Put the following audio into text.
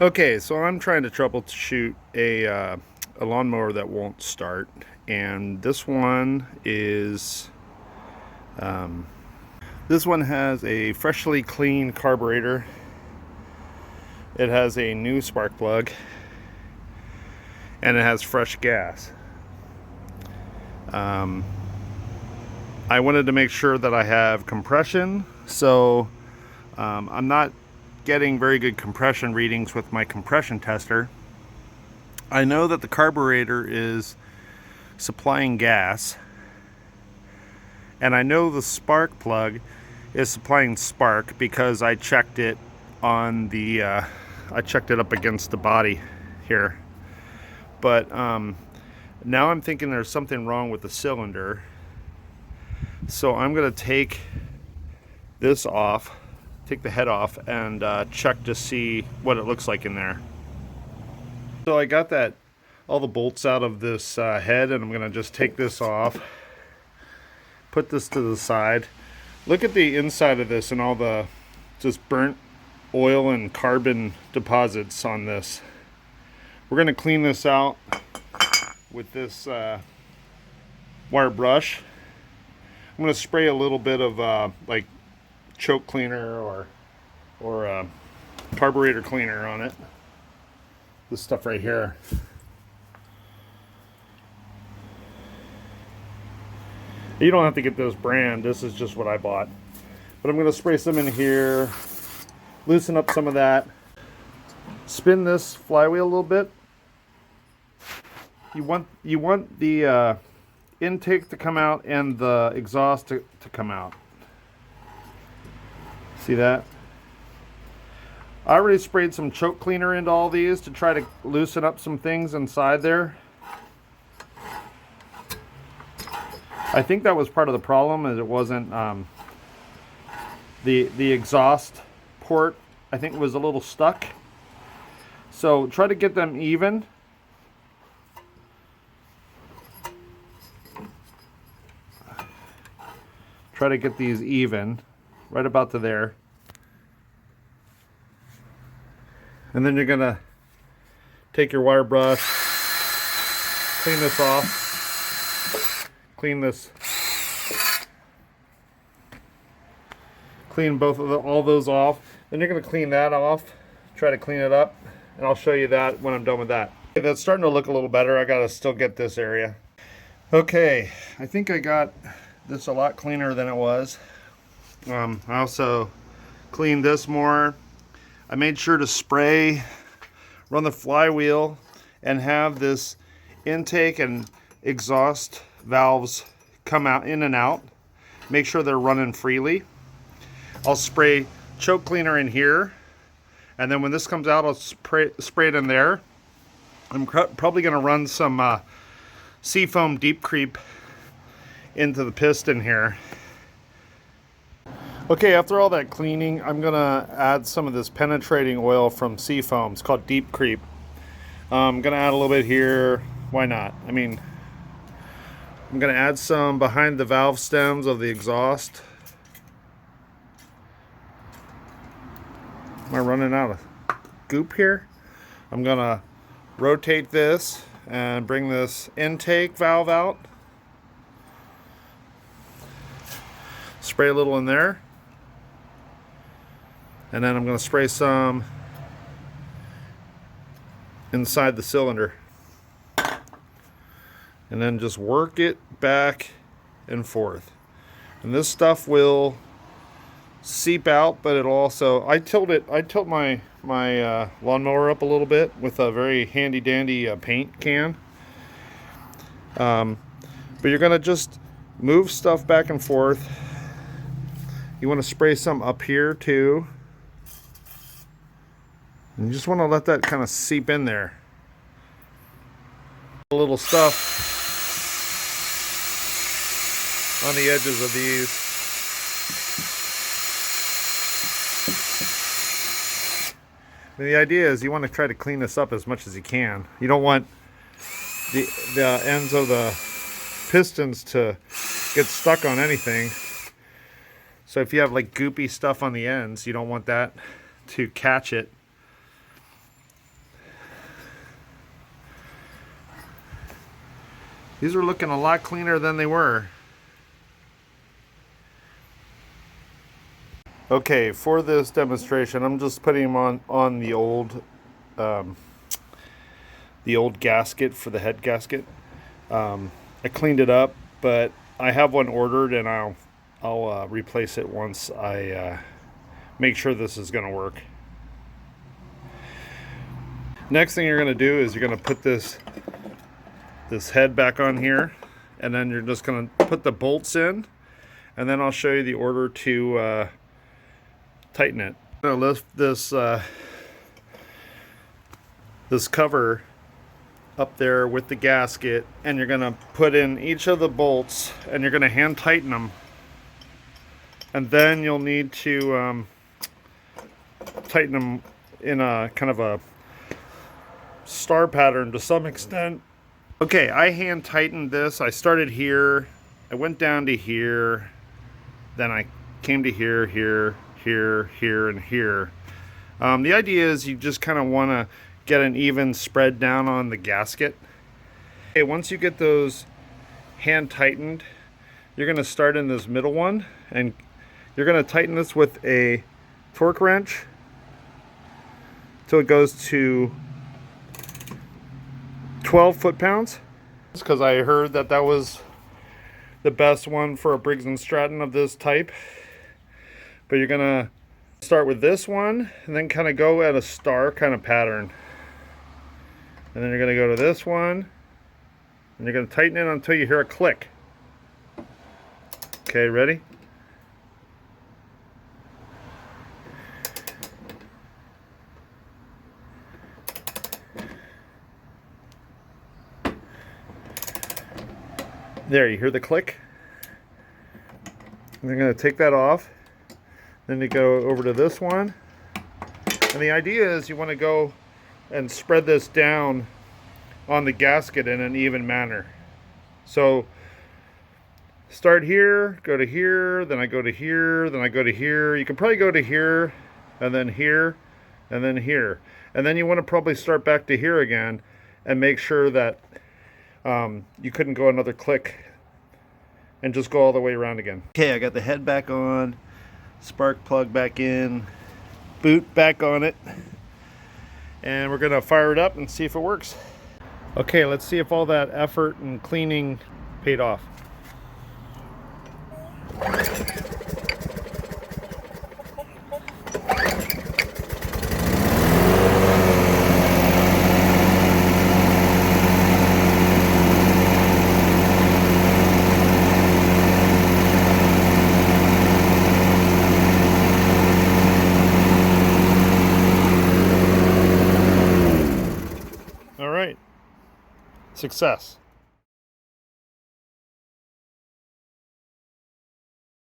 Okay, so I'm trying to troubleshoot a lawnmower that won't start, and this one has a freshly clean carburetor. It has a new spark plug, and it has fresh gas. I wanted to make sure that I have compression, so I'm not getting very good compression readings with my compression tester. I know that the carburetor is supplying gas, and I know the spark plug is supplying spark because I checked it on the I checked it up against the body here. But now I'm thinking there's something wrong with the cylinder, so I'm gonna take this off, take the head off, and check to see what it looks like in there. So I got all the bolts out of this head, and I'm gonna just take this off, put this to the side. Look at the inside of this and all the just burnt oil and carbon deposits on this. We're gonna clean this out with this wire brush. I'm gonna spray a little bit of like choke cleaner or carburetor cleaner on it. This stuff right here. You don't have to get this brand. This is just what I bought. But I'm going to spray some in here, loosen up some of that, spin this flywheel a little bit. You want the intake to come out and the exhaust to come out. See that? I already sprayed some choke cleaner into all these to try to loosen up some things inside there. I think that was part of the problem, is it wasn't the exhaust port, I think, was a little stuck. So try to get them even. Try to get these even, right about to there. And then you're gonna take your wire brush, clean this off, clean all those off. Then you're gonna clean that off, try to clean it up, and I'll show you that when I'm done with that. Okay, that's starting to look a little better. I gotta still get this area. Okay, I think I got this a lot cleaner than it was. I also cleaned this more. I made sure to spray, run the flywheel, and have this intake and exhaust valves come out in and out. Make sure they're running freely. I'll spray choke cleaner in here, and then when this comes out, I'll spray it in there. I'm probably going to run some Seafoam Deep Creep into the piston here. Okay, after all that cleaning, I'm gonna add some of this penetrating oil from Seafoam. It's called Deep Creep. I'm gonna add a little bit here. Why not? I mean, I'm gonna add some behind the valve stems of the exhaust. Am I running out of goop here? I'm gonna rotate this and bring this intake valve out. Spray a little in there. And then I'm going to spray some inside the cylinder. And then just work it back and forth. And this stuff will seep out, but it'll also, I tilt my lawnmower up a little bit with a very handy dandy paint can. But you're going to just move stuff back and forth. You want to spray some up here too. You just want to let that kind of seep in there. A little stuff on the edges of these. And the idea is you want to try to clean this up as much as you can. You don't want the ends of the pistons to get stuck on anything. So if you have like goopy stuff on the ends, you don't want that to catch it. These are looking a lot cleaner than they were. Okay, for this demonstration, I'm just putting them on the old gasket for the head gasket. I cleaned it up, but I have one ordered, and I'll replace it once I make sure this is going to work. Next thing you're going to do is you're going to put this head back on here, and then you're just going to put the bolts in, and then I'll show you the order to tighten it. I'm going to lift this cover up there with the gasket, and you're going to put in each of the bolts, and you're going to hand tighten them, and then you'll need to tighten them in a kind of a star pattern to some extent. Okay, I hand tightened this. I started here, I went down to here, then I came to here, here, and here. The idea is you just kind of want to get an even spread down on the gasket. Okay, once you get those hand tightened, you're going to start in this middle one, and you're going to tighten this with a torque wrench till it goes to 12 foot-pounds. Because I heard that was the best one for a Briggs & Stratton of this type. But you're going to start with this one, and then kind of go at a star kind of pattern. And then you're going to go to this one, and you're going to tighten it until you hear a click. Okay, ready? There, you hear the click? And you're going to take that off. Then you go over to this one. And the idea is you want to go and spread this down on the gasket in an even manner. So start here, go to here, then I go to here, then I go to here. You can probably go to here, and then here, and then here. And then you want to probably start back to here again and make sure that you couldn't go another click, and just go all the way around again. Okay, I got the head back on, spark plug back in, boot back on it, and we're gonna fire it up and see if it works. Okay, let's see if all that effort and cleaning paid off. All right, success.